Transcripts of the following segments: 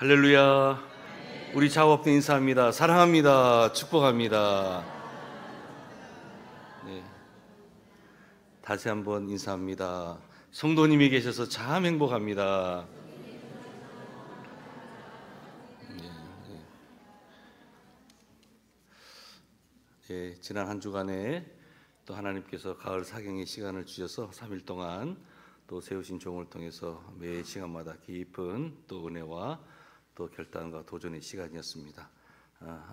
할렐루야. 우리 좌우합 인사합니다. 사랑합니다. 축복합니다. 네. 다시 한번 인사합니다. 성도님이 계셔서 참 행복합니다. 네, 지난 한 주간에 또 하나님께서 가을 사경의 시간을 주셔서 3일 동안 또 세우신 종을 통해서 매 시간마다 깊은 또 은혜와 또 결단과 도전의 시간이었습니다.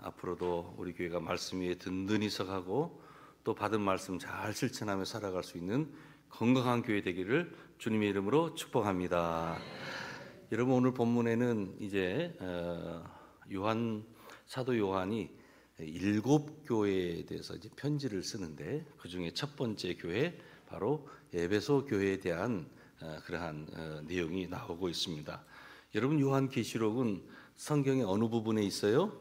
앞으로도 우리 교회가 말씀 위에 든든히 서가고 또 받은 말씀 잘 실천하며 살아갈 수 있는 건강한 교회 되기를 주님의 이름으로 축복합니다. 여러분, 오늘 본문에는 이제 사도 요한이 7교회에 대해서 이제 편지를 쓰는데, 그 중에 첫 번째 교회, 바로 에베소 교회에 대한 그러한 내용이 나오고 있습니다. 여러분, 요한계시록은 성경의 어느 부분에 있어요?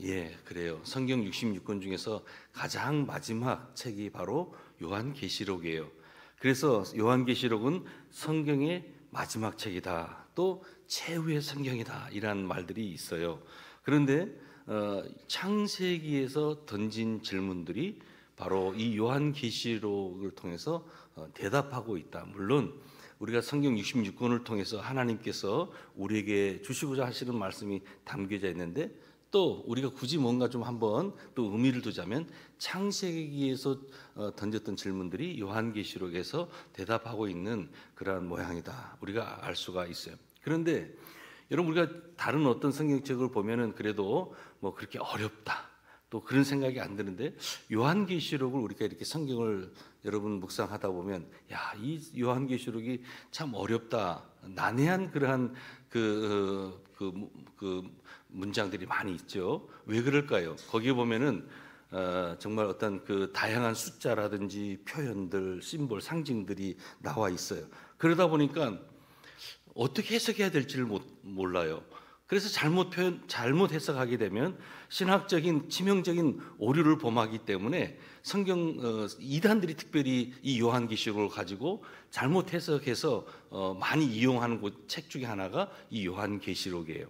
예, 그래요. 성경 66권 중에서 가장 마지막 책이 바로 요한계시록이에요. 그래서 요한계시록은 성경의 마지막 책이다, 또 최후의 성경이다, 이런 말들이 있어요. 그런데 창세기에서 던진 질문들이 바로 이 요한계시록을 통해서 대답하고 있다. 물론 우리가 성경 66권을 통해서 하나님께서 우리에게 주시고자 하시는 말씀이 담겨져 있는데, 또 우리가 굳이 뭔가 좀 한번 또 의미를 두자면 창세기에서 던졌던 질문들이 요한계시록에서 대답하고 있는 그러한 모양이다, 우리가 알 수가 있어요. 그런데 여러분, 우리가 다른 어떤 성경책을 보면은 그래도 뭐 그렇게 어렵다, 또 그런 생각이 안 드는데, 요한계시록을 우리가 이렇게 성경을 여러분 묵상하다 보면, 야, 이 요한계시록이 참 어렵다, 난해한 그러한 그 문장들이 많이 있죠. 왜 그럴까요? 거기에 보면은 정말 어떤 그 다양한 숫자라든지 표현들, 심볼, 상징들이 나와 있어요. 그러다 보니까 어떻게 해석해야 될지를 몰라요. 그래서 잘못 해석하게 되면 신학적인 치명적인 오류를 범하기 때문에 성경 이단들이 특별히 이 요한계시록을 가지고 잘못 해석해서 많이 이용하는 책 중에 하나가 이 요한계시록이에요.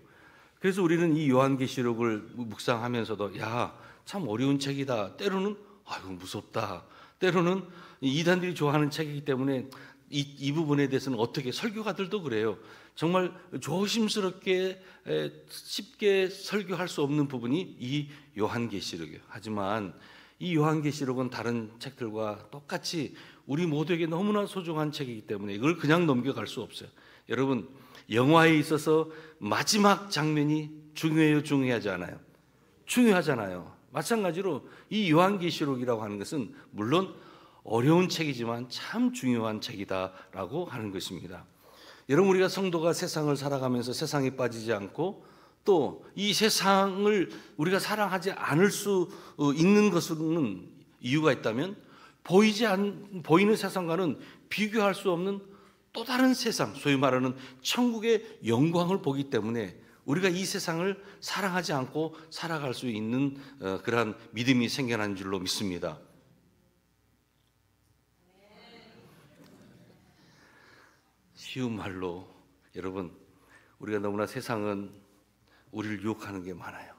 그래서 우리는 이 요한계시록을 묵상하면서도, 야, 참 어려운 책이다, 때로는 아이고 무섭다, 때로는 이단들이 좋아하는 책이기 때문에 이 부분에 대해서는 어떻게, 설교가들도 그래요. 정말 조심스럽게 쉽게 설교할 수 없는 부분이 이 요한계시록이에요. 하지만 이 요한계시록은 다른 책들과 똑같이 우리 모두에게 너무나 소중한 책이기 때문에 이걸 그냥 넘겨갈 수 없어요. 여러분, 영화에 있어서 마지막 장면이 중요해요, 중요하지 않아요? 중요하잖아요. 마찬가지로 이 요한계시록이라고 하는 것은 물론 어려운 책이지만 참 중요한 책이다라고 하는 것입니다. 여러분, 우리가 성도가 세상을 살아가면서 세상에 빠지지 않고 또 이 세상을 우리가 사랑하지 않을 수 있는 것은 이유가 있다면, 보이는 세상과는 비교할 수 없는 또 다른 세상, 소위 말하는 천국의 영광을 보기 때문에 우리가 이 세상을 사랑하지 않고 살아갈 수 있는 그러한 믿음이 생겨난 줄로 믿습니다. 쉬운 말로, 여러분, 우리가 너무나 세상은 우리를 유혹하는 게 많아요.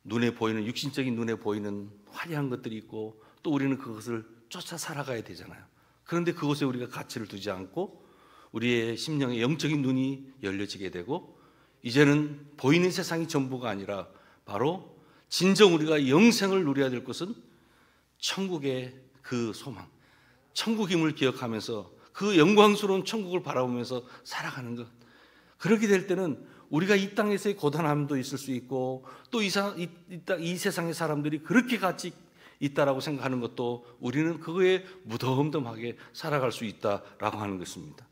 눈에 보이는, 육신적인 눈에 보이는 화려한 것들이 있고, 또 우리는 그것을 쫓아 살아가야 되잖아요. 그런데 그것에 우리가 가치를 두지 않고 우리의 심령의 영적인 눈이 열려지게 되고, 이제는 보이는 세상이 전부가 아니라 바로 진정 우리가 영생을 누려야 될 것은 천국의 그 소망, 천국임을 기억하면서 그 영광스러운 천국을 바라보면서 살아가는 것. 그렇게 될 때는 우리가 이 땅에서의 고단함도 있을 수 있고, 또 이 세상의 사람들이 그렇게 같이 있다라고 생각하는 것도 우리는 그거에 무덤덤하게 살아갈 수 있다라고 하는 것입니다.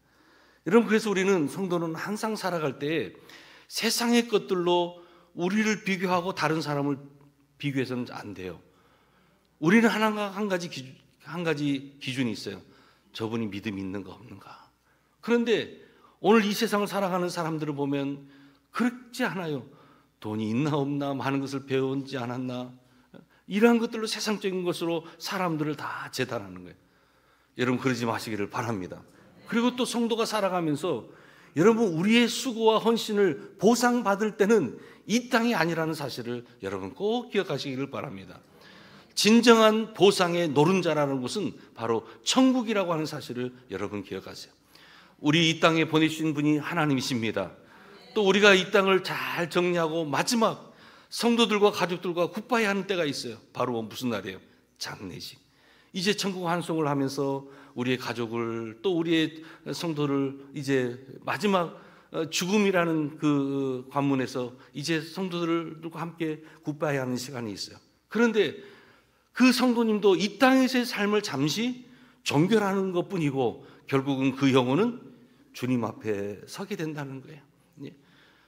여러분, 그래서 우리는, 성도는 항상 살아갈 때 세상의 것들로 우리를 비교하고 다른 사람을 비교해서는 안 돼요. 우리는 한 가지 기준이 있어요. 저분이 믿음이 있는가 없는가. 그런데 오늘 이 세상을 살아가는 사람들을 보면 그렇지 않아요. 돈이 있나 없나, 많은 것을 배우지 않았나, 이러한 것들로, 세상적인 것으로 사람들을 다 재단하는 거예요. 여러분, 그러지 마시기를 바랍니다. 그리고 또 성도가 살아가면서 여러분, 우리의 수고와 헌신을 보상받을 때는 이 땅이 아니라는 사실을 여러분 꼭 기억하시기를 바랍니다. 진정한 보상의 노른자라는 것은 바로 천국이라고 하는 사실을 여러분 기억하세요. 우리 이 땅에 보내주신 분이 하나님이십니다. 또 우리가 이 땅을 잘 정리하고 마지막 성도들과 가족들과 굿바이 하는 때가 있어요. 바로 무슨 날이에요? 장례식. 이제 천국 환송을 하면서 우리의 가족을 또 우리의 성도를 이제 마지막 죽음이라는 그 관문에서 이제 성도들과 함께 굿바이 하는 시간이 있어요. 그런데 그 성도님도 이 땅에서의 삶을 잠시 종결하는 것뿐이고 결국은 그 영혼은 주님 앞에 서게 된다는 거예요.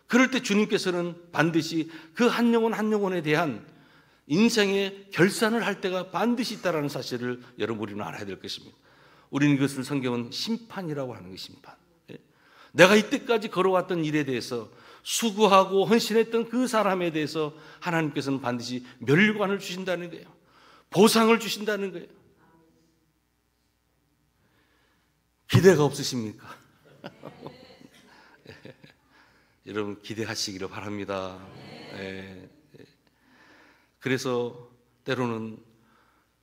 그럴 때 주님께서는 반드시 그 한 영혼 한 영혼에 대한 인생의 결산을 할 때가 반드시 있다는 사실을 여러분 우리는 알아야 될 것입니다. 우리는 이것을 성경은 심판이라고 하는 것입니다. 심판. 내가 이때까지 걸어왔던 일에 대해서 수고하고 헌신했던 그 사람에 대해서 하나님께서는 반드시 멸관을 주신다는 거예요. 보상을 주신다는 거예요. 기대가 없으십니까? 여러분 기대하시기를 바랍니다. 그래서 때로는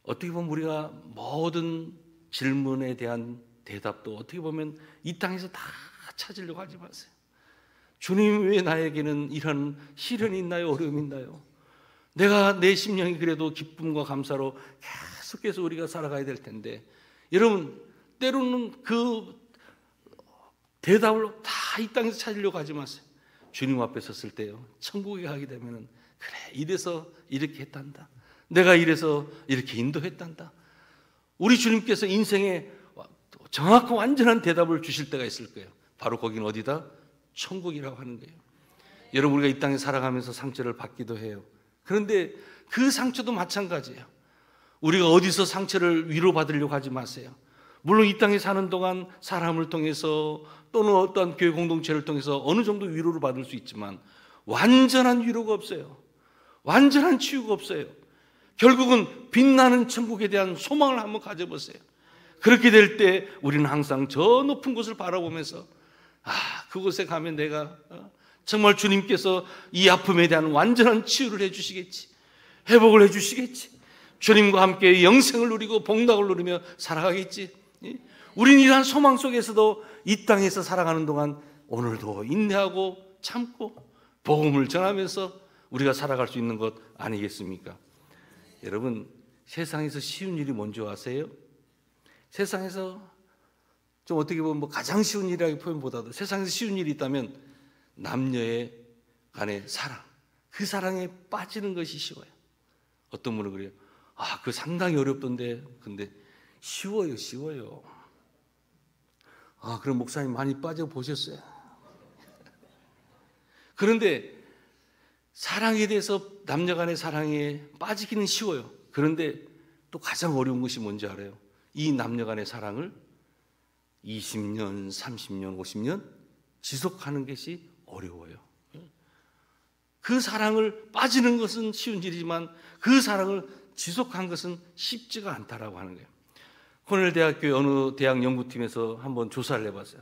어떻게 보면 우리가 모든 질문에 대한 대답도 어떻게 보면 이 땅에서 다 찾으려고 하지 마세요. 주님, 왜 나에게는 이런 시련이 있나요? 어려움이 있나요? 내가 내 심령이 그래도 기쁨과 감사로 계속해서 우리가 살아가야 될 텐데, 여러분 때로는 그 대답을 다 이 땅에서 찾으려고 하지 마세요. 주님 앞에 섰을 때요, 천국에 가게 되면은 그래, 이래서 이렇게 했단다. 내가 이래서 이렇게 인도했단다. 우리 주님께서 인생에 정확한 완전한 대답을 주실 때가 있을 거예요. 바로 거긴 어디다? 천국이라고 하는 거예요. 여러분, 우리가 이 땅에 살아가면서 상처를 받기도 해요. 그런데 그 상처도 마찬가지예요. 우리가 어디서 상처를 위로받으려고 하지 마세요. 물론 이 땅에 사는 동안 사람을 통해서 또는 어떠한 교회 공동체를 통해서 어느 정도 위로를 받을 수 있지만 완전한 위로가 없어요. 완전한 치유가 없어요. 결국은 빛나는 천국에 대한 소망을 한번 가져보세요. 그렇게 될 때 우리는 항상 저 높은 곳을 바라보면서 그곳에 가면 내가 정말 주님께서 이 아픔에 대한 완전한 치유를 해주시겠지, 회복을 해주시겠지, 주님과 함께 영생을 누리고 복락을 누리며 살아가겠지. 우리는 이러한 소망 속에서도 이 땅에서 살아가는 동안 오늘도 인내하고 참고 복음을 전하면서 우리가 살아갈 수 있는 것 아니겠습니까? 여러분, 세상에서 쉬운 일이 뭔지 아세요? 세상에서 좀 어떻게 보면 가장 쉬운 일이라고 표현보다도 세상에서 쉬운 일이 있다면 남녀의 간의 사랑, 그 사랑에 빠지는 것이 쉬워요. 어떤 분은 그래요. 그거 상당히 어렵던데. 근데 쉬워요. 그럼 목사님 많이 빠져보셨어요? 그런데 사랑에 대해서 남녀 간의 사랑에 빠지기는 쉬워요. 그런데 또 가장 어려운 것이 뭔지 알아요? 이 남녀 간의 사랑을 20년, 30년, 50년 지속하는 것이 어려워요. 그 사랑을 빠지는 것은 쉬운 일이지만 그 사랑을 지속한 것은 쉽지가 않다라고 하는 거예요. 코넬 대학교의 어느 대학 연구팀에서 한번 조사를 해봤어요.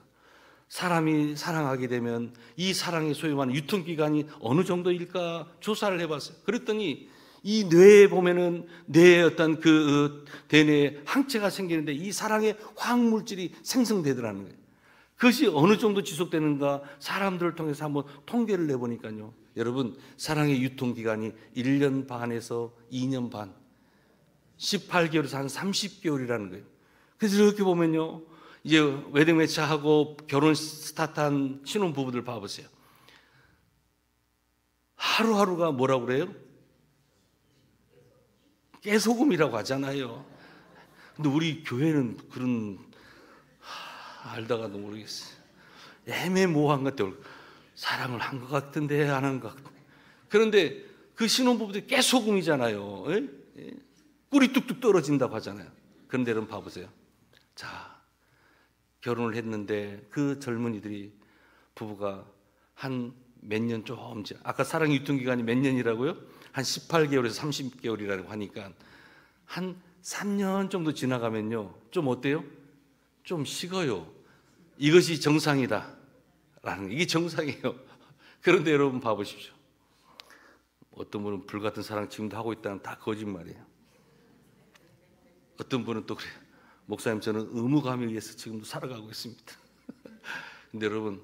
사람이 사랑하게 되면 이 사랑이 소요하는 유통기간이 어느 정도일까 조사를 해봤어요. 그랬더니 이 뇌에 보면은 뇌에 어떤 그 대뇌에 항체가 생기는데 이 사랑의 화학물질이 생성되더라는 거예요. 그것이 어느 정도 지속되는가 사람들을 통해서 한번 통계를 내보니까요, 여러분, 사랑의 유통기간이 1년 반에서 2년 반, 18개월에서 한 30개월이라는 거예요. 그래서 이렇게 보면요, 이제 웨딩 매치하고 결혼 스타트한 신혼부부들 봐보세요. 하루하루가 뭐라고 그래요? 깨소금이라고 하잖아요. 근데 우리 교회는 그런 알다가도 모르겠어요. 애매모호한 것들, 사랑을 한 것 같은데 안 한 것 같고. 그런데 그 신혼부부들이 깨소금이잖아요. 꿀이 뚝뚝 떨어진다고 하잖아요. 그런데 여러분 봐보세요. 자, 결혼을 했는데 그 젊은이들이 부부가 한 몇 년 좀, 아까 사랑 유통기간이 몇 년이라고요? 한 18개월에서 30개월이라고 하니까 한 3년 정도 지나가면요, 좀 어때요? 좀 식어요. 이것이 정상이다 라는 이게 정상이에요. 그런데 여러분 봐보십시오. 어떤 분은 불같은 사랑 지금도 하고 있다는 다 거짓말이에요. 어떤 분은 또 그래요. 목사님 저는 의무감에 의해서 지금도 살아가고 있습니다. 근데 여러분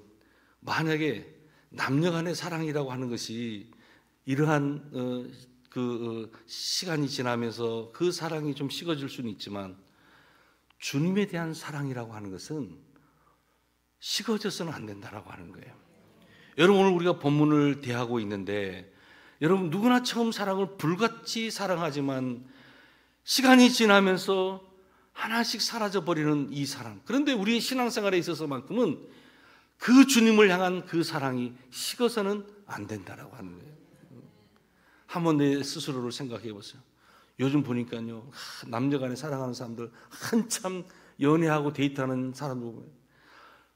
만약에 남녀 간의 사랑이라고 하는 것이 이러한 시간이 지나면서 그 사랑이 좀 식어질 수는 있지만 주님에 대한 사랑이라고 하는 것은 식어져서는 안 된다라고 하는 거예요. 여러분 오늘 우리가 본문을 대하고 있는데 여러분 누구나 처음 사랑을 불같이 사랑하지만 시간이 지나면서 하나씩 사라져버리는 이 사랑. 그런데 우리의 신앙생활에 있어서만큼은 그 주님을 향한 그 사랑이 식어서는 안 된다라고 하는 거예요. 한번 내 스스로를 생각해 보세요. 요즘 보니까요 남녀간에 사랑하는 사람들 한참 연애하고 데이트하는 사람들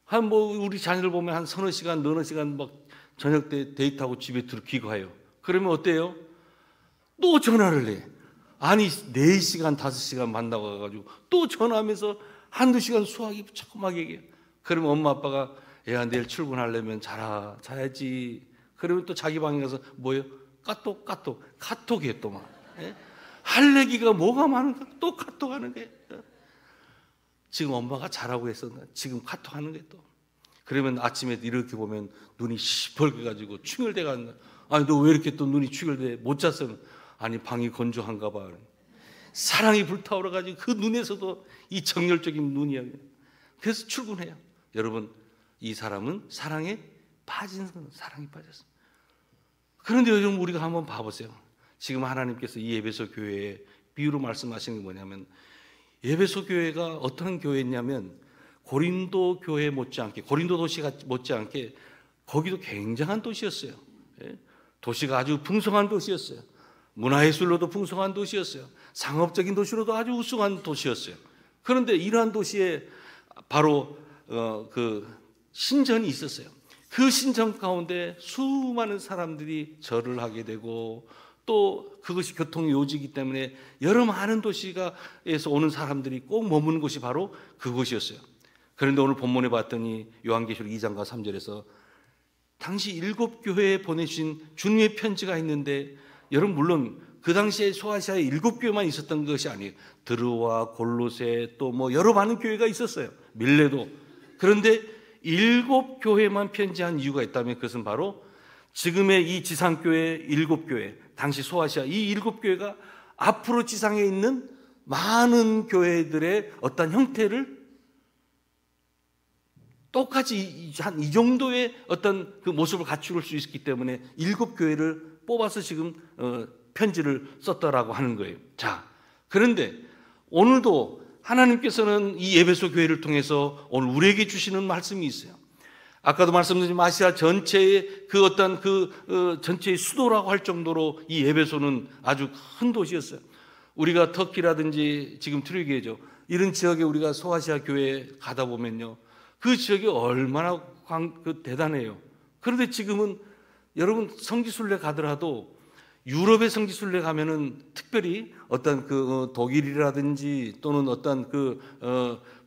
보면 우리 자녀들 보면 한 서너 시간 너너 시간 막 저녁 때 데이트하고 집에 귀가해요. 그러면 어때요? 또 전화를 해. 아니 4시간 5시간 만나고 가가지고 또 전화하면서 한두 시간 수학이 자꾸 막 얘기해요. 그러면 엄마 아빠가 애야 내일 출근하려면 자야지. 그러면 또 자기 방에 가서 뭐예요? 카톡이에요 또 막. 할 얘기가 뭐가 많은가? 또 카톡 하는 거예요. 지금 엄마가 자라고 해서 지금 카톡 하는 거예요 또. 그러면 아침에 이렇게 보면 눈이 시뻘게 가지고 충혈돼 가는 거야. 아니 너 왜 이렇게 또 눈이 충혈돼? 못 잤어? 아니 방이 건조한가 봐. 사랑이 불타오르 가지고 그 눈에서도 이 정열적인 눈이야. 그래서 출근해요. 여러분 이 사람은 사랑에 빠진 사랑이 빠졌어. 그런데 요즘 우리가 한번 봐보세요. 지금 하나님께서 이 에베소 교회에 비유로 말씀하시는 게 뭐냐면 에베소 교회가 어떤 교회냐면 고린도 교회 못지않게 고린도 도시가 못지않게 거기도 굉장한 도시였어요. 도시가 아주 풍성한 도시였어요. 문화예술로도 풍성한 도시였어요. 상업적인 도시로도 아주 우수한 도시였어요. 그런데 이러한 도시에 바로 그 신전이 있었어요. 그 신전 가운데 수많은 사람들이 절을 하게 되고 또 그것이 교통 요지이기 때문에 여러 많은 도시가에서 오는 사람들이 꼭 머무는 곳이 바로 그곳이었어요. 그런데 오늘 본문에 봤더니 요한계시록 2장과 3절에서 당시 7교회에 보내주신 주님의 편지가 있는데 여러분 물론 그 당시에 소아시아에 7교회만 있었던 것이 아니에요. 드르와 골로새 또 뭐 여러 많은 교회가 있었어요. 밀레도. 그런데 7교회만 편지한 이유가 있다면 그것은 바로 지금의 이 지상교회 7교회 당시 소아시아 이 7교회가 앞으로 지상에 있는 많은 교회들의 어떤 형태를 똑같이 한 이 정도의 어떤 그 모습을 갖출 수 있기 때문에 7교회를 뽑아서 지금 편지를 썼다라고 하는 거예요. 자, 그런데 오늘도 하나님께서는 이 에베소 교회를 통해서 오늘 우리에게 주시는 말씀이 있어요. 아까도 말씀드린 아시아 전체의 그 어떤 전체의 수도라고 할 정도로 이 에베소는 아주 큰 도시였어요. 우리가 터키라든지 지금 튀르기예죠. 이런 지역에 우리가 소아시아 교회에 가다 보면요. 그 지역이 얼마나 대단해요. 그런데 지금은 여러분 성지순례 가더라도 유럽의 성지순례 가면은 특별히 어떤 독일이라든지 또는 어떤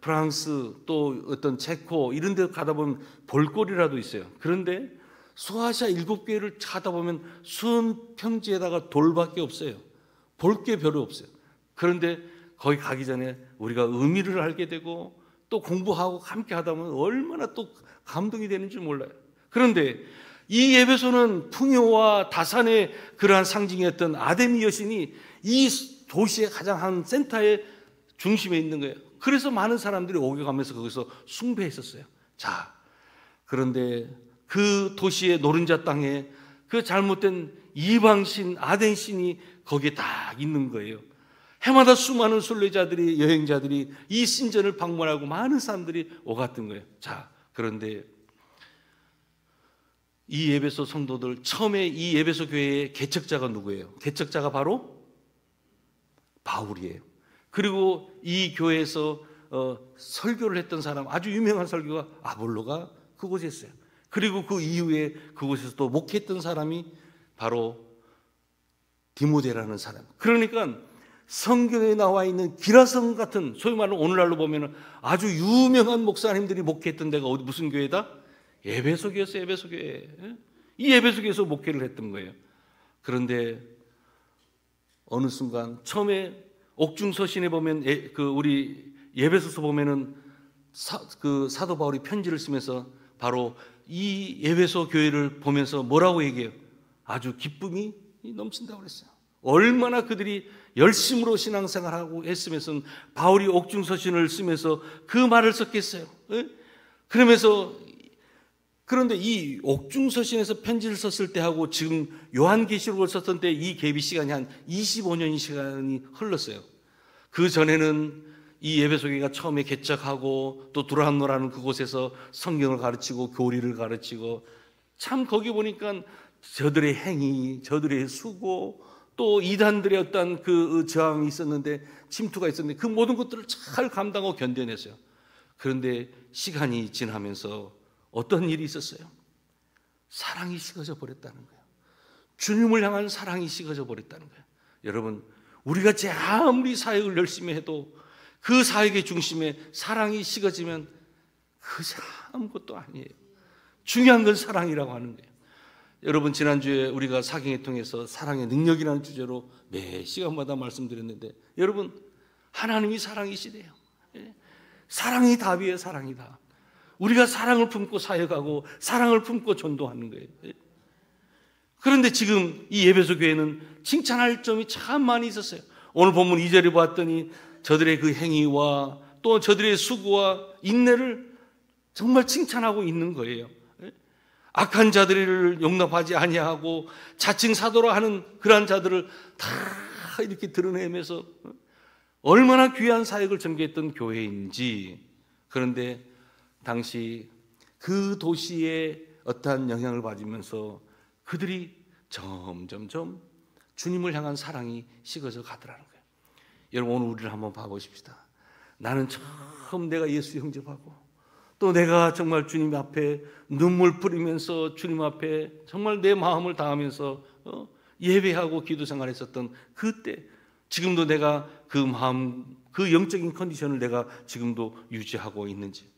프랑스 또 어떤 체코 이런 데 가다 보면 볼거리라도 있어요. 그런데 소아시아 7교회를 가다 보면 순 평지에다가 돌밖에 없어요. 볼 게 별로 없어요. 그런데 거기 가기 전에 우리가 의미를 알게 되고 또 공부하고 함께 하다 보면 얼마나 또 감동이 되는지 몰라요. 그런데 이 에베소는 풍요와 다산의 그러한 상징이었던 아데미 여신이 이 도시의 가장 한 센터의 중심에 있는 거예요. 그래서 많은 사람들이 오게 가면서 거기서 숭배했었어요. 자, 그런데 그 도시의 노른자 땅에 그 잘못된 이방신 아덴신이 거기에 딱 있는 거예요. 해마다 수많은 순례자들이 여행자들이 이 신전을 방문하고 많은 사람들이 오갔던 거예요. 자, 그런데 이 에베소 성도들 처음에 이 에베소 교회의 개척자가 누구예요? 개척자가 바로 바울이에요. 그리고 이 교회에서 설교를 했던 사람 아주 유명한 설교가 아볼로가 그곳에 있어요. 그리고 그 이후에 그곳에서 또 목회했던 사람이 바로 디모데라는 사람. 그러니까 성경에 나와 있는 기라성 같은 소위 말하는 오늘날로 보면 아주 유명한 목사님들이 목회했던 데가 무슨 교회다? 에베소 교회에서 에베소 교회, 이 에베소 교회에서 목회를 했던 거예요. 그런데 어느 순간 처음에 옥중서신에 보면 우리 에베소서 보면은 사도 바울이 편지를 쓰면서 바로 이 에베소 교회를 보면서 뭐라고 얘기해요? 아주 기쁨이 넘친다고 그랬어요. 얼마나 그들이 열심으로 신앙생활하고 했으면서 바울이 옥중서신을 쓰면서 그 말을 썼겠어요. 그러면서 그런데 이 옥중서신에서 편지를 썼을 때하고 지금 요한계시록을 썼던 때 이 갭이 시간이 한 25년의 시간이 흘렀어요. 그 전에는 이 에베소 교회가 처음에 개척하고 또 두란노라는 그곳에서 성경을 가르치고 교리를 가르치고 참 거기 보니까 저들의 행위, 저들의 수고 또 이단들의 어떤 그 저항이 있었는데 침투가 있었는데 그 모든 것들을 잘 감당하고 견뎌냈어요. 그런데 시간이 지나면서 어떤 일이 있었어요? 사랑이 식어져 버렸다는 거예요. 주님을 향한 사랑이 식어져 버렸다는 거예요. 여러분, 우리가 아무리 사역을 열심히 해도 그 사역의 중심에 사랑이 식어지면 그것이 아무것도 아니에요. 중요한 건 사랑이라고 하는 거예요. 여러분, 지난주에 우리가 사경에 통해서 사랑의 능력이라는 주제로 매 시간마다 말씀드렸는데 여러분, 하나님이 사랑이시대요. 사랑이 답이에요. 사랑이 답. 우리가 사랑을 품고 사역하고 사랑을 품고 전도하는 거예요. 그런데 지금 이 에베소 교회는 칭찬할 점이 참 많이 있었어요. 오늘 본문 2절에 봤더니 저들의 그 행위와 또 저들의 수고와 인내를 정말 칭찬하고 있는 거예요. 악한 자들을 용납하지 아니하고 자칭 사도라 하는 그러한 자들을 다 이렇게 드러내면서 얼마나 귀한 사역을 전개했던 교회인지. 그런데 당시 그 도시에 어떠한 영향을 받으면서 그들이 점점점 주님을 향한 사랑이 식어져 가더라는 거예요. 여러분, 오늘 우리를 한번 봐보십시다. 나는 처음 내가 예수 영접하고 또 내가 정말 주님 앞에 눈물 뿌리면서 주님 앞에 정말 내 마음을 다하면서 예배하고 기도 생활했었던 그때, 지금도 내가 그 마음, 그 영적인 컨디션을 내가 지금도 유지하고 있는지.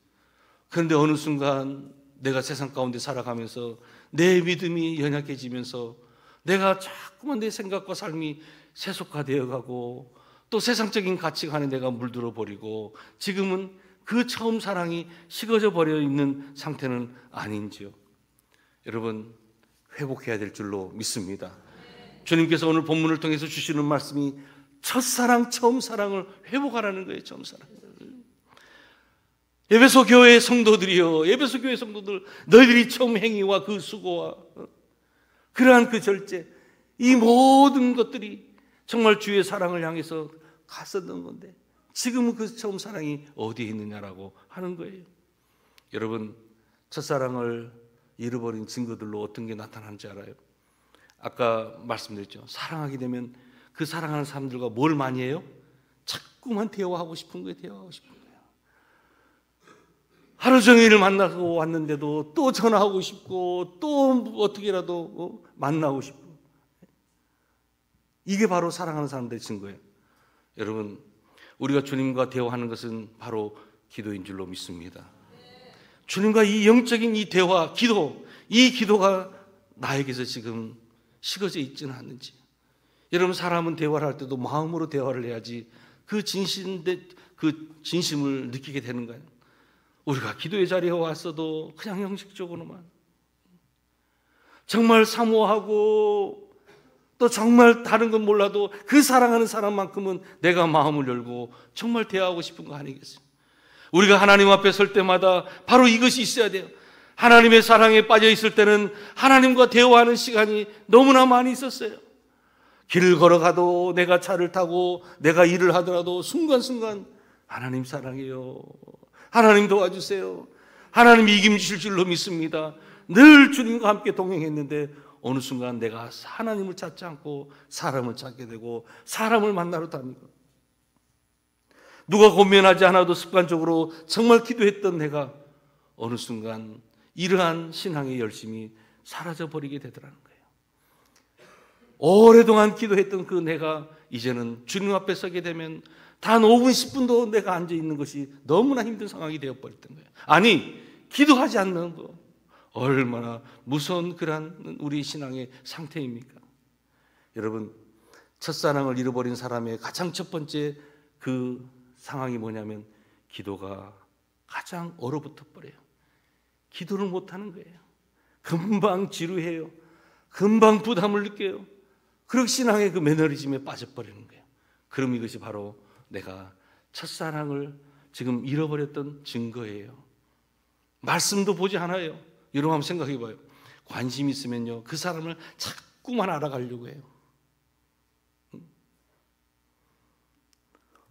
그런데 어느 순간 내가 세상 가운데 살아가면서 내 믿음이 연약해지면서 내가 자꾸만 내 생각과 삶이 세속화되어 가고 또 세상적인 가치관에 내가 물들어 버리고 지금은 그 처음 사랑이 식어져 버려 있는 상태는 아닌지요. 여러분, 회복해야 될 줄로 믿습니다. 주님께서 오늘 본문을 통해서 주시는 말씀이 첫사랑, 처음 사랑을 회복하라는 거예요. 처음 사랑. 에베소 교회의 성도들이요, 에베소 교회 성도들, 너희들이 처음 행위와 그 수고와 그러한 그 절제, 이 모든 것들이 정말 주의 사랑을 향해서 갔었던 건데 지금은 그 처음 사랑이 어디에 있느냐라고 하는 거예요. 여러분, 첫사랑을 잃어버린 증거들로 어떤 게 나타나는지 알아요? 아까 말씀드렸죠. 사랑하게 되면 그 사랑하는 사람들과 뭘 많이 해요? 자꾸만 대화하고 싶은 거예요. 대화하고 싶은 거예요. 하루 종일 만나고 왔는데도 또 전화하고 싶고 또 어떻게라도 만나고 싶고, 이게 바로 사랑하는 사람들의 증거예요. 여러분, 우리가 주님과 대화하는 것은 바로 기도인 줄로 믿습니다. 주님과 이 영적인 이 대화, 기도, 이 기도가 나에게서 지금 식어져 있지는 않는지. 여러분, 사람은 대화를 할 때도 마음으로 대화를 해야지 그 진심을 느끼게 되는 거예요. 우리가 기도의 자리에 왔어도 그냥 형식적으로만 정말 사모하고 또 정말 다른 건 몰라도 그 사랑하는 사람만큼은 내가 마음을 열고 정말 대화하고 싶은 거 아니겠어요? 우리가 하나님 앞에 설 때마다 바로 이것이 있어야 돼요. 하나님의 사랑에 빠져 있을 때는 하나님과 대화하는 시간이 너무나 많이 있었어요. 길을 걸어가도 내가 차를 타고 내가 일을 하더라도 순간순간 하나님 사랑해요, 하나님 도와주세요, 하나님 이김 주실 줄로 믿습니다. 늘 주님과 함께 동행했는데 어느 순간 내가 하나님을 찾지 않고 사람을 찾게 되고 사람을 만나러 다니고, 누가 권면하지 않아도 습관적으로 정말 기도했던 내가 어느 순간 이러한 신앙의 열심이 사라져버리게 되더라는 거예요. 오랫동안 기도했던 그 내가 이제는 주님 앞에 서게 되면 단 5분 10분도 내가 앉아있는 것이 너무나 힘든 상황이 되어버렸던 거예요. 아니, 기도하지 않는 거, 얼마나 무서운 그러한 우리 신앙의 상태입니까? 여러분, 첫사랑을 잃어버린 사람의 가장 첫 번째 그 상황이 뭐냐면 기도가 가장 얼어붙어 버려요. 기도를 못하는 거예요. 금방 지루해요. 금방 부담을 느껴요. 그리고 신앙의 그 매너리즘에 빠져버리는 거예요. 그럼 이것이 바로 내가 첫사랑을 지금 잃어버렸던 증거예요. 말씀도 보지 않아요. 여러분 한번 생각해 봐요. 관심 있으면요, 그 사람을 자꾸만 알아가려고 해요.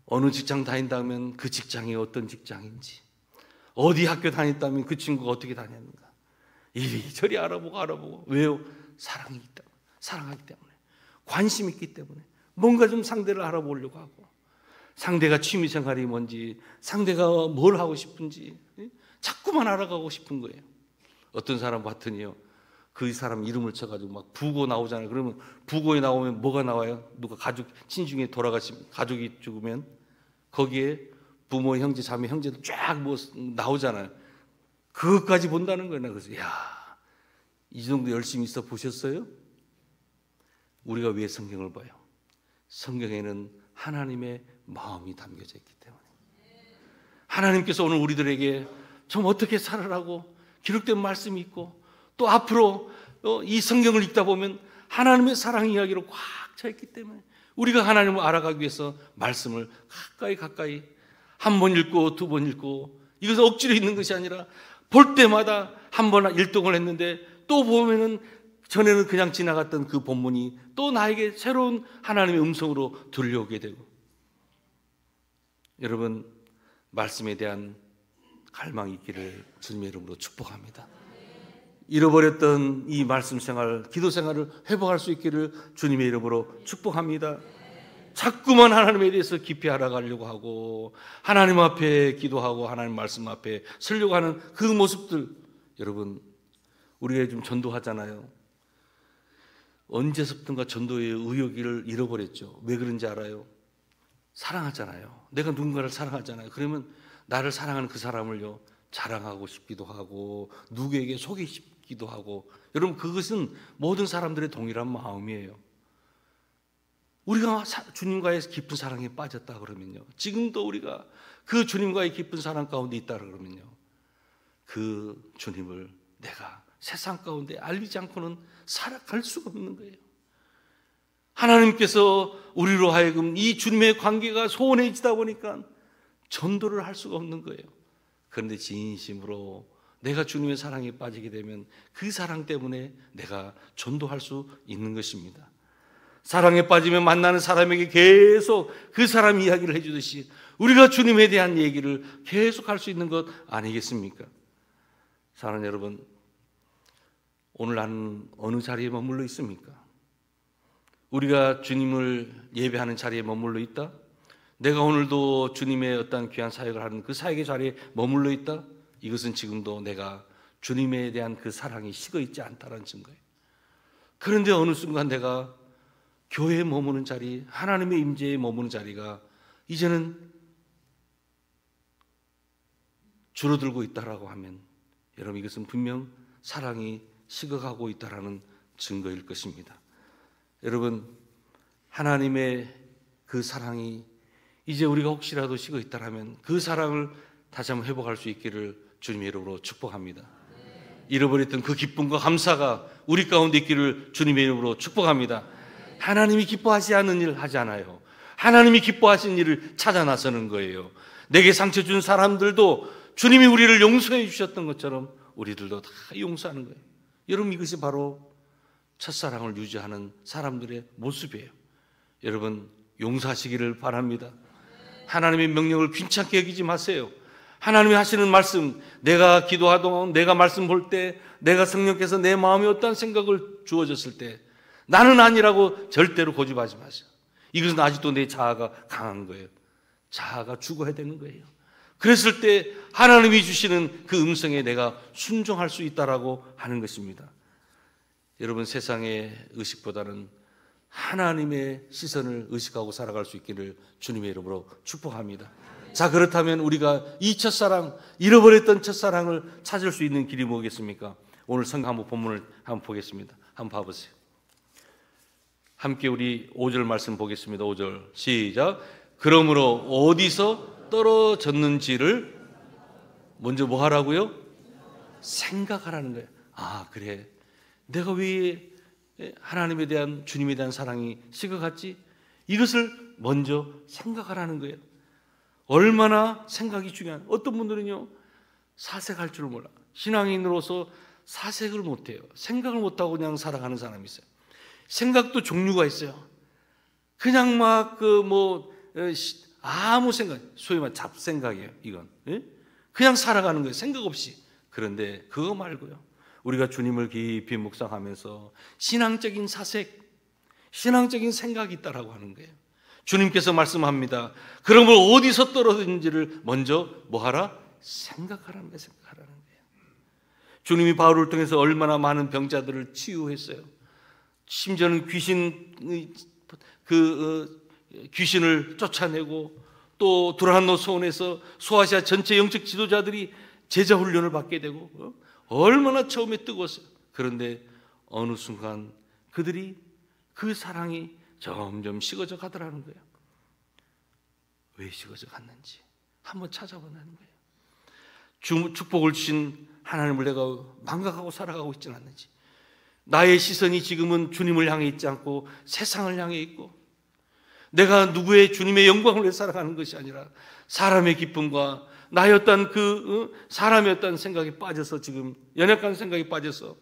어느 직장 다닌다면 그 직장이 어떤 직장인지, 어디 학교 다녔다면 그 친구가 어떻게 다녔는가, 이리저리 알아보고. 왜요? 사랑이 있다. 사랑하기 때문에, 관심이 있기 때문에 뭔가 좀 상대를 알아보려고 하고, 상대가 취미생활이 뭔지, 상대가 뭘 하고 싶은지 자꾸만 알아가고 싶은 거예요. 어떤 사람 봤더니요, 그 사람 이름을 쳐가지고 막 부고 나오잖아요. 그러면 부고에 나오면 뭐가 나와요? 누가 가족, 친중에 돌아가시면, 가족이 죽으면 거기에 부모, 형제, 자매, 형제들 쫙 뭐 나오잖아요. 그것까지 본다는 거예요. 그래서 야, 이 정도 열심히 있어 보셨어요? 우리가 왜 성경을 봐요? 성경에는 하나님의 마음이 담겨져 있기 때문에, 하나님께서 오늘 우리들에게 좀 어떻게 살아라고 기록된 말씀이 있고, 또 앞으로 이 성경을 읽다 보면 하나님의 사랑 이야기로 꽉 차 있기 때문에 우리가 하나님을 알아가기 위해서 말씀을 가까이 한 번 읽고 두 번 읽고, 이것은 억지로 읽는 것이 아니라 볼 때마다 한 번 일독을 했는데 또 보면은 전에는 그냥 지나갔던 그 본문이 또 나에게 새로운 하나님의 음성으로 들려오게 되고, 여러분, 말씀에 대한 갈망이 있기를 주님의 이름으로 축복합니다. 잃어버렸던 이 말씀 생활, 기도 생활을 회복할 수 있기를 주님의 이름으로 축복합니다. 자꾸만 하나님에 대해서 깊이 알아가려고 하고, 하나님 앞에 기도하고 하나님 말씀 앞에 서려고 하는 그 모습들, 여러분, 우리가 좀 전도하잖아요. 언제서부턴가 전도의 의욕을 잃어버렸죠. 왜 그런지 알아요? 사랑하잖아요. 내가 누군가를 사랑하잖아요. 그러면 나를 사랑하는 그 사람을요, 자랑하고 싶기도 하고 누구에게 소개시키기도 하고. 여러분, 그것은 모든 사람들의 동일한 마음이에요. 우리가 주님과의 깊은 사랑에 빠졌다 그러면요, 지금도 우리가 그 주님과의 깊은 사랑 가운데 있다 그러면요, 그 주님을 내가 세상 가운데 알리지 않고는 살아갈 수가 없는 거예요. 하나님께서 우리로 하여금 이 주님의 관계가 소원해지다 보니까 전도를 할 수가 없는 거예요. 그런데 진심으로 내가 주님의 사랑에 빠지게 되면 그 사랑 때문에 내가 전도할 수 있는 것입니다. 사랑에 빠지면 만나는 사람에게 계속 그 사람 이야기를 해주듯이 우리가 주님에 대한 얘기를 계속 할 수 있는 것 아니겠습니까? 사랑하는 여러분, 오늘 나는 어느 자리에 머물러 있습니까? 우리가 주님을 예배하는 자리에 머물러 있다? 내가 오늘도 주님의 어떤 귀한 사역을 하는 그 사역의 자리에 머물러 있다? 이것은 지금도 내가 주님에 대한 그 사랑이 식어 있지 않다는 증거예요. 그런데 어느 순간 내가 교회에 머무는 자리, 하나님의 임재에 머무는 자리가 이제는 줄어들고 있다라고 하면, 여러분, 이것은 분명 사랑이 식어가고 있다라는 증거일 것입니다. 여러분, 하나님의 그 사랑이 이제 우리가 혹시라도 식어 있다라면 그 사랑을 다시 한번 회복할 수 있기를 주님의 이름으로 축복합니다. 잃어버렸던 그 기쁨과 감사가 우리 가운데 있기를 주님의 이름으로 축복합니다. 하나님이 기뻐하지 않는 일을 하지 않아요. 하나님이 기뻐하시는 일을 찾아 나서는 거예요. 내게 상처 준 사람들도 주님이 우리를 용서해 주셨던 것처럼 우리들도 다 용서하는 거예요. 여러분, 이것이 바로 첫사랑을 유지하는 사람들의 모습이에요. 여러분, 용서하시기를 바랍니다. 하나님의 명령을 귀찮게 여기지 마세요. 하나님이 하시는 말씀, 내가 기도하던, 내가 말씀 볼 때, 내가 성령께서 내 마음에 어떤 생각을 주어졌을 때 나는 아니라고 절대로 고집하지 마세요. 이것은 아직도 내 자아가 강한 거예요. 자아가 죽어야 되는 거예요. 그랬을 때 하나님이 주시는 그 음성에 내가 순종할 수 있다라고 하는 것입니다. 여러분, 세상의 의식보다는 하나님의 시선을 의식하고 살아갈 수 있기를 주님의 이름으로 축복합니다. 자, 그렇다면 우리가 이 첫사랑, 잃어버렸던 첫사랑을 찾을 수 있는 길이 뭐겠습니까? 오늘 성경 한번 본문을 한번 보겠습니다. 한번 봐보세요. 함께 우리 5절 말씀 보겠습니다. 5절 시작. 그러므로 어디서 떨어졌는지를 먼저 뭐 하라고요? 생각하라는 거예요. 아, 그래, 내가 왜 하나님에 대한, 주님에 대한 사랑이 식어갔지? 이것을 먼저 생각하라는 거예요. 얼마나 생각이 중요한, 어떤 분들은요 사색할 줄 몰라. 신앙인으로서 사색을 못해요. 생각을 못하고 그냥 살아가는 사람이 있어요. 생각도 종류가 있어요. 그냥 막 아무 생각, 소위 말 잡생각이에요. 이건 그냥 살아가는 거예요, 생각 없이. 그런데 그거 말고요, 우리가 주님을 깊이 묵상하면서 신앙적인 사색, 신앙적인 생각이 있다라고 하는 거예요. 주님께서 말씀합니다. 그러면 어디서 떨어졌는지를 먼저 뭐하라? 생각하라는 거예요. 생각하라는 거예요. 주님이 바울을 통해서 얼마나 많은 병자들을 치유했어요. 심지어는 귀신을 쫓아내고, 또 두란노 소원에서 소아시아 전체 영적 지도자들이 제자 훈련을 받게 되고, 얼마나 처음에 뜨거웠어요. 그런데 어느 순간 그들이, 그 사랑이 점점 식어져 가더라는 거예요. 왜 식어져 갔는지 한번 찾아보라는 거예요. 축복을 주신 하나님을 내가 망각하고 살아가고 있지는 않는지, 나의 시선이 지금은 주님을 향해 있지 않고 세상을 향해 있고, 내가 누구의 주님의 영광을 위해 살아가는 것이 아니라 사람의 기쁨과 나의 어떤 사람의 어떤 생각에 빠져서, 지금 연약한 생각에 빠져서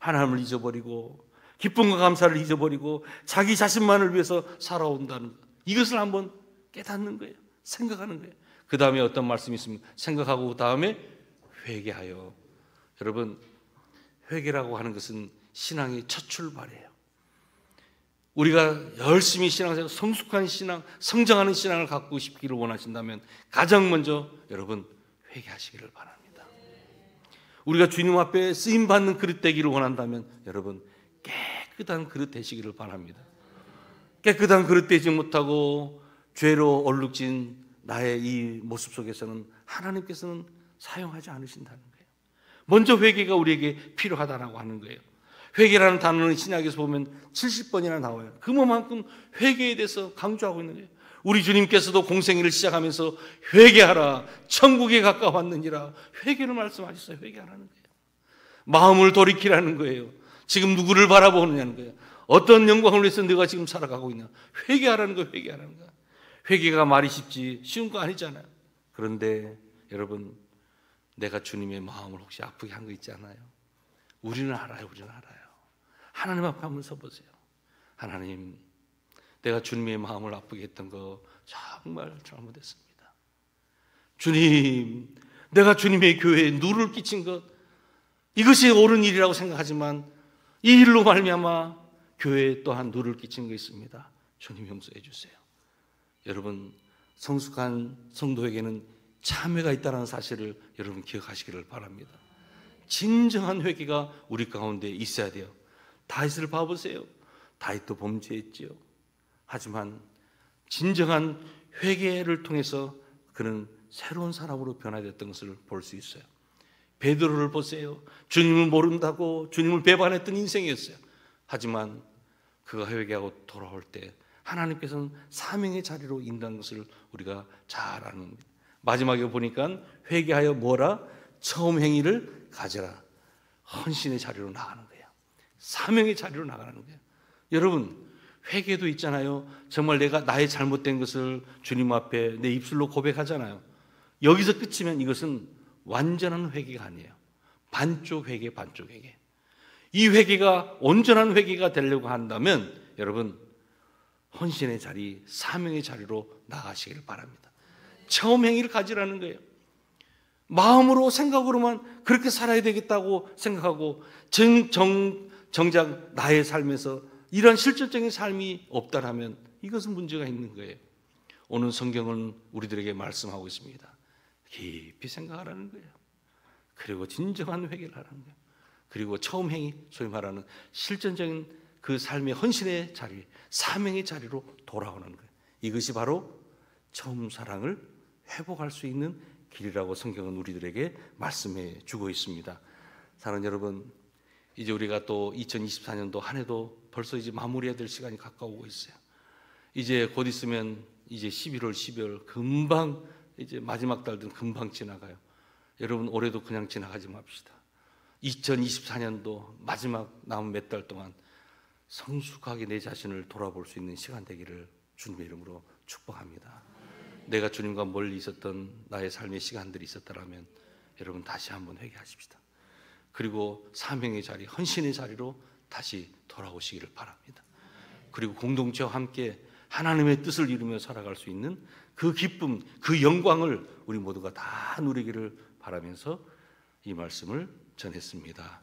하나님을 잊어버리고 기쁨과 감사를 잊어버리고 자기 자신만을 위해서 살아온다는 것, 이것을 한번 깨닫는 거예요. 생각하는 거예요. 그 다음에 어떤 말씀이 있습니까? 생각하고 그 다음에 회개하여. 여러분, 회개라고 하는 것은 신앙의 첫 출발이에요. 우리가 열심히 신앙생활, 성숙한 신앙, 성장하는 신앙을 갖고 싶기를 원하신다면 가장 먼저 여러분 회개하시기를 바랍니다. 우리가 주님 앞에 쓰임받는 그릇 되기를 원한다면 여러분 깨끗한 그릇 되시기를 바랍니다. 깨끗한 그릇 되지 못하고 죄로 얼룩진 나의 이 모습 속에서는 하나님께서는 사용하지 않으신다는 거예요. 먼저 회개가 우리에게 필요하다라고 하는 거예요. 회개라는 단어는 신약에서 보면 70번이나 나와요. 그만큼 회개에 대해서 강조하고 있는 거예요. 우리 주님께서도 공생애를 시작하면서 회개하라, 천국에 가까웠느니라, 회개를 말씀하셨어요. 회개하라는 거예요. 마음을 돌이키라는 거예요. 지금 누구를 바라보느냐는 거예요. 어떤 영광을 위해서 내가 지금 살아가고 있냐. 회개하라는 거예요. 회개하라는 거예요. 회개가 말이 쉽지 쉬운 거 아니잖아요. 그런데 여러분, 내가 주님의 마음을 혹시 아프게 한 거 있지 않아요? 우리는 알아요. 우리는 알아요. 하나님 앞에 한번 서보세요. 하나님, 내가 주님의 마음을 아프게 했던 거 정말 잘못했습니다. 주님, 내가 주님의 교회에 누를 끼친 것, 이것이 옳은 일이라고 생각하지만 이 일로 말미암아 교회에 또한 누를 끼친 거 있습니다. 주님 용서해 주세요. 여러분, 성숙한 성도에게는 참회가 있다는 사실을 여러분 기억하시기를 바랍니다. 진정한 회개가 우리 가운데 있어야 돼요. 다윗을 봐보세요. 다윗도 범죄했지요. 하지만 진정한 회개를 통해서 그는 새로운 사람으로 변화됐던 것을 볼 수 있어요. 베드로를 보세요. 주님을 모른다고 주님을 배반했던 인생이었어요. 하지만 그가 회개하고 돌아올 때 하나님께서는 사명의 자리로 인도한 것을 우리가 잘 아는 겁니다. 마지막에 보니까 회개하여 뭐라? 처음 행위를 가져라. 헌신의 자리로 나가는 거예요. 사명의 자리로 나가는 거예요. 여러분, 회개도 있잖아요. 정말 내가 나의 잘못된 것을 주님 앞에 내 입술로 고백하잖아요. 여기서 끝이면 이것은 완전한 회개가 아니에요. 반쪽 회개, 반쪽 회개. 이 회개가 온전한 회개가 되려고 한다면 여러분, 헌신의 자리, 사명의 자리로 나가시길 바랍니다. 처음 행위를 가지라는 거예요. 마음으로, 생각으로만 그렇게 살아야 되겠다고 생각하고 정작 나의 삶에서 이런 실질적인 삶이 없다라면 이것은 문제가 있는 거예요. 오늘 성경은 우리들에게 말씀하고 있습니다. 깊이 생각하라는 거예요. 그리고 진정한 회개를 하라는 거예요. 그리고 처음 행위, 소위 말하는 실전적인 그 삶의 헌신의 자리, 사명의 자리로 돌아오는 거예요. 이것이 바로 처음 사랑을 회복할 수 있는 길이라고 성경은 우리들에게 말씀해 주고 있습니다. 사랑하는 여러분, 이제 우리가 또 2024년도 한 해도 벌써 이제 마무리해야 될 시간이 가까우고 있어요. 이제 곧 있으면 이제 11월, 12월 금방 이제 마지막 달들은 금방 지나가요. 여러분, 올해도 그냥 지나가지 맙시다. 2024년도 마지막 남은 몇 달 동안 성숙하게 내 자신을 돌아볼 수 있는 시간 되기를 주님의 이름으로 축복합니다. 내가 주님과 멀리 있었던 나의 삶의 시간들이 있었다라면 여러분 다시 한번 회개하십시다. 그리고 사명의 자리, 헌신의 자리로 다시 돌아오시기를 바랍니다. 그리고 공동체와 함께 하나님의 뜻을 이루며 살아갈 수 있는 그 기쁨, 그 영광을 우리 모두가 다 누리기를 바라면서 이 말씀을 전했습니다.